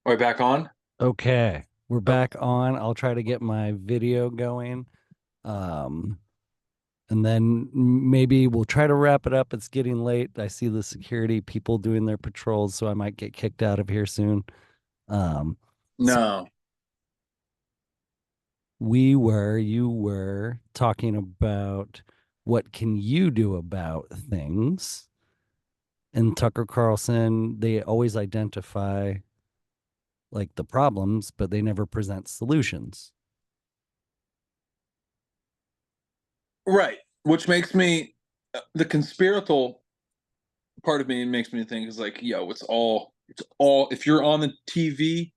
Are we back on? Okay, we're Okay. back on. I'll try to get my video going. Um, and then maybe we'll try to wrap it up. It's getting late. I see the security people doing their patrols, so I might get kicked out of here soon. Um, so No. you were talking about what can you do about things. And Tucker Carlson, they always identify like the problems, but they never present solutions. Right. Which makes me the conspiratorial part of me makes me think is like, yo, it's all if you're on the TV,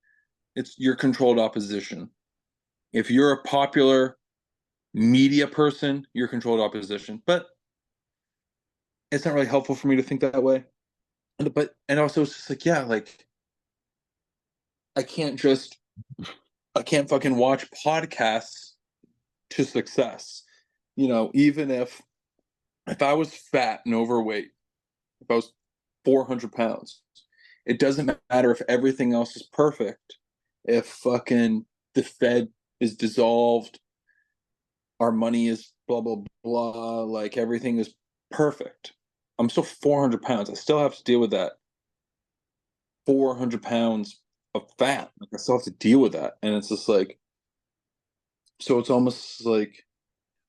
it's your controlled opposition. If you're a popular media person, you're controlled opposition. But it's not really helpful for me to think that way. And also it's just like, yeah, like I can't just I can't fucking watch podcasts to success. Even if I was fat and overweight, if I was 400 pounds, it doesn't matter if everything else is perfect. If fucking the Fed is dissolved, our money is blah, blah, blah, like everything is perfect. I'm still 400 pounds. I still have to deal with that 400 pounds of fat. Like, I still have to deal with that. And it's just like, so it's almost like,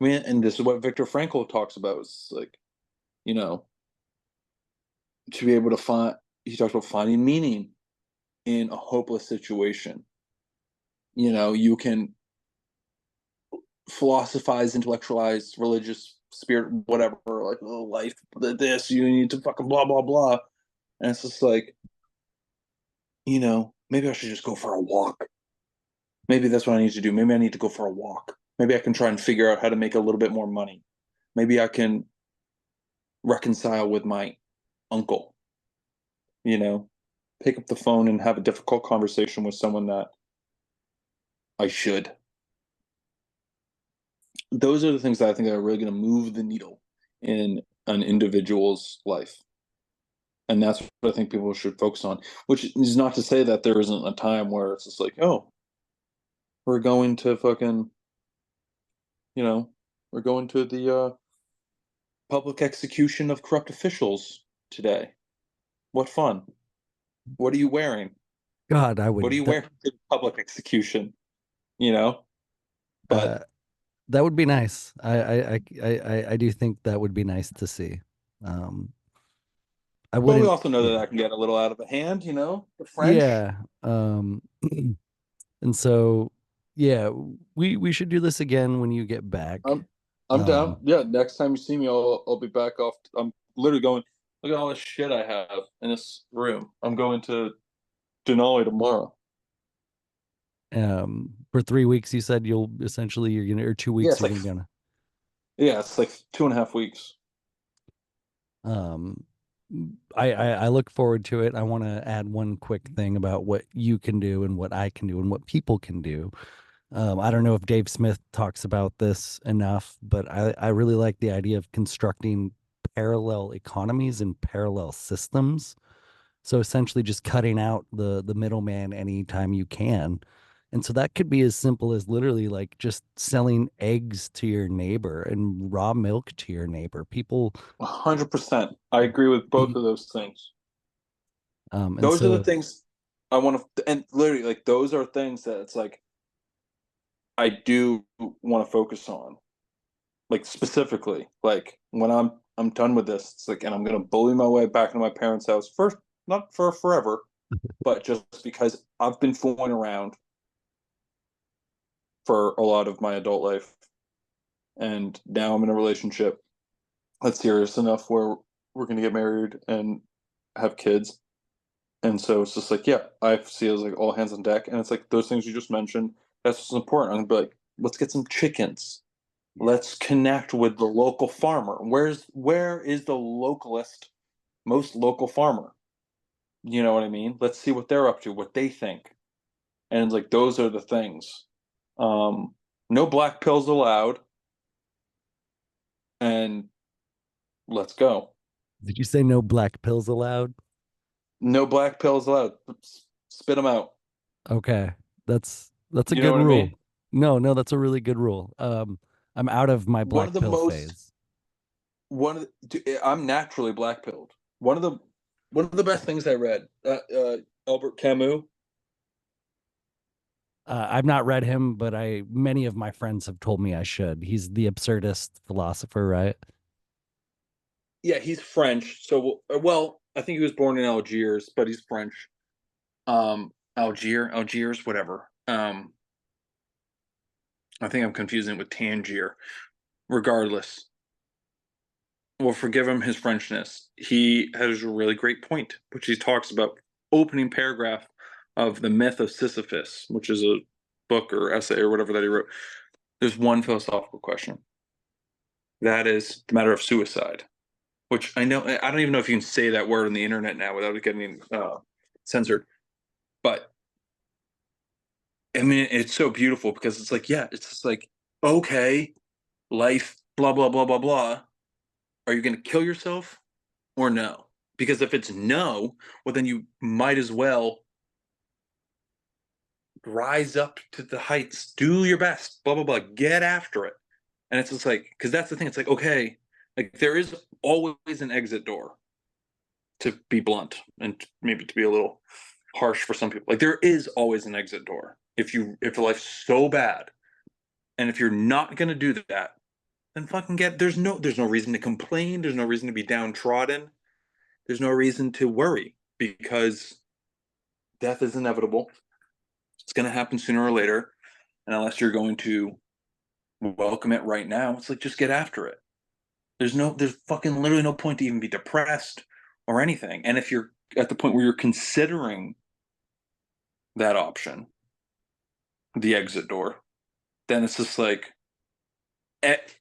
I mean, and this is what Viktor Frankl talks about. It's like, you know, to be able to find, he talks about finding meaning in a hopeless situation. You can philosophize, intellectualize, religious spirit, whatever, like, oh, life, this, you need to fucking blah, blah, blah. And it's just like, maybe I should just go for a walk. Maybe that's what I need to do. Maybe I need to go for a walk. Maybe I can try and figure out how to make a little bit more money. Maybe I can reconcile with my uncle, you know, pick up the phone and have a difficult conversation with someone that I should. Those are the things that I think are really going to move the needle in an individual's life. And that's what I think people should focus on, which is not to say that there isn't a time where it's just like, oh, we're going to fucking, you know, we're going to the public execution of corrupt officials today. What fun. What are you wearing? God, I What are would you wearing to the public execution? You know? But uh that would be nice. I do think that would be nice to see. Um, I we wouldn't, also know that yeah, that can get a little out of hand, the French. yeah. And so, yeah, we should do this again when you get back. I'm I'm down. Um, Yeah, next time you see me, I'll be back off. I'm literally going. Look at all this shit I have in this room. I'm going to Denali tomorrow. for 3 weeks, you said you're gonna, or two Yeah, weeks it's you're like gonna go. yeah, it's like 2.5 weeks. Um, I look forward to it. I want to add one quick thing about what you can do and what I can do and what people can do. I don't know if Dave Smith talks about this enough, but I really like the idea of constructing parallel economies and parallel systems. So essentially just cutting out the middleman anytime you can. And so that could be as simple as literally like just selling eggs to your neighbor and raw milk to your neighbor. People 100%. I agree with both of those things. and Those are the so things I want to, and literally, like, those are things that it's like I do want to focus on, like specifically, like when I'm done with this, it's like, and I'm gonna bully my way back into my parents' house first, not for forever, but just because I've been fooling around for a lot of my adult life, and now I'm in a relationship that's serious enough where we're gonna get married and have kids. And so it's just like, yeah, I see it as like all hands on deck. And it's like those things you just mentioned, that's what's important. I'm gonna be like, let's get some chickens. yeah. Let's connect with the local farmer. Where is the localist, most local farmer? You know what I mean? Let's see what they're up to, what they think. And it's like those are the things. Um, no black pills allowed, and let's go. Did you say no black pills allowed? No black pills allowed. Spit them out. Okay. That's a You know good what I rule. mean? No, no, that's a really good rule. I'm out of my One black of the pill most phase. one of I'm naturally black pilled. One of the best things I read, Albert Camus. I've not read him, but I many of my friends have told me I should. He's the absurdist philosopher, right? Yeah, he's French. So, well, I think he was born in Algiers, but he's French. Algiers, whatever. I think I'm confusing it with Tangier. Regardless, we'll forgive him his Frenchness. He has a really great point, which he talks about opening paragraph of The Myth of Sisyphus, which is a book or essay or whatever that he wrote. There's one philosophical question. That is the matter of suicide, which I know I don't even know if you can say that word on the internet now without it getting censored. But I mean, it's so beautiful because it's like, yeah, it's just like, okay, life, blah, blah, blah, blah, blah. Are you going to kill yourself or no? Because if it's no, well, then you might as well rise up to the heights, do your best, blah, blah, blah, get after it. And it's just like, because that's the thing. It's like, okay, like there is always an exit door, to be blunt and maybe to be a little harsh for some people. Like there is always an exit door. If life's so bad, and if you're not going to do that, then fucking there's no reason to complain. There's no reason to be downtrodden. There's no reason to worry because death is inevitable. It's going to happen sooner or later. And unless you're going to welcome it right now, it's like just get after it. There's fucking literally no point to even be depressed or anything. And if you're at the point where you're considering that option, the exit door, then it's just like it,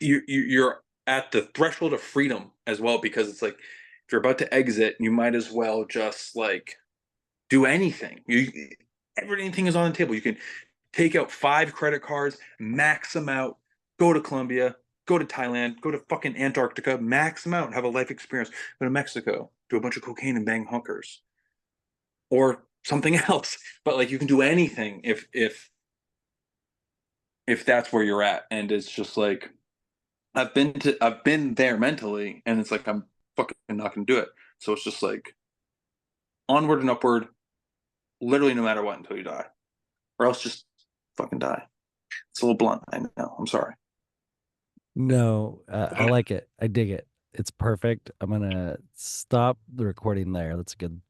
you're at the threshold of freedom as well because it's like if you're about to exit, you might as well just like do anything. Everything is on the table. You can take out 5 credit cards, max them out, go to Colombia, go to Thailand, go to fucking Antarctica, max them out, have a life experience. Go to Mexico, do a bunch of cocaine and bang hookers, or something else. But like you can do anything if that's where you're at, and it's just like I've been there mentally, and it's like I'm fucking not gonna do it. So it's just like onward and upward, literally no matter what until you die, or else just fucking die. It's a little blunt, I know. I'm sorry. No, I like it. I dig it. It's perfect. I'm gonna stop the recording there. That's a good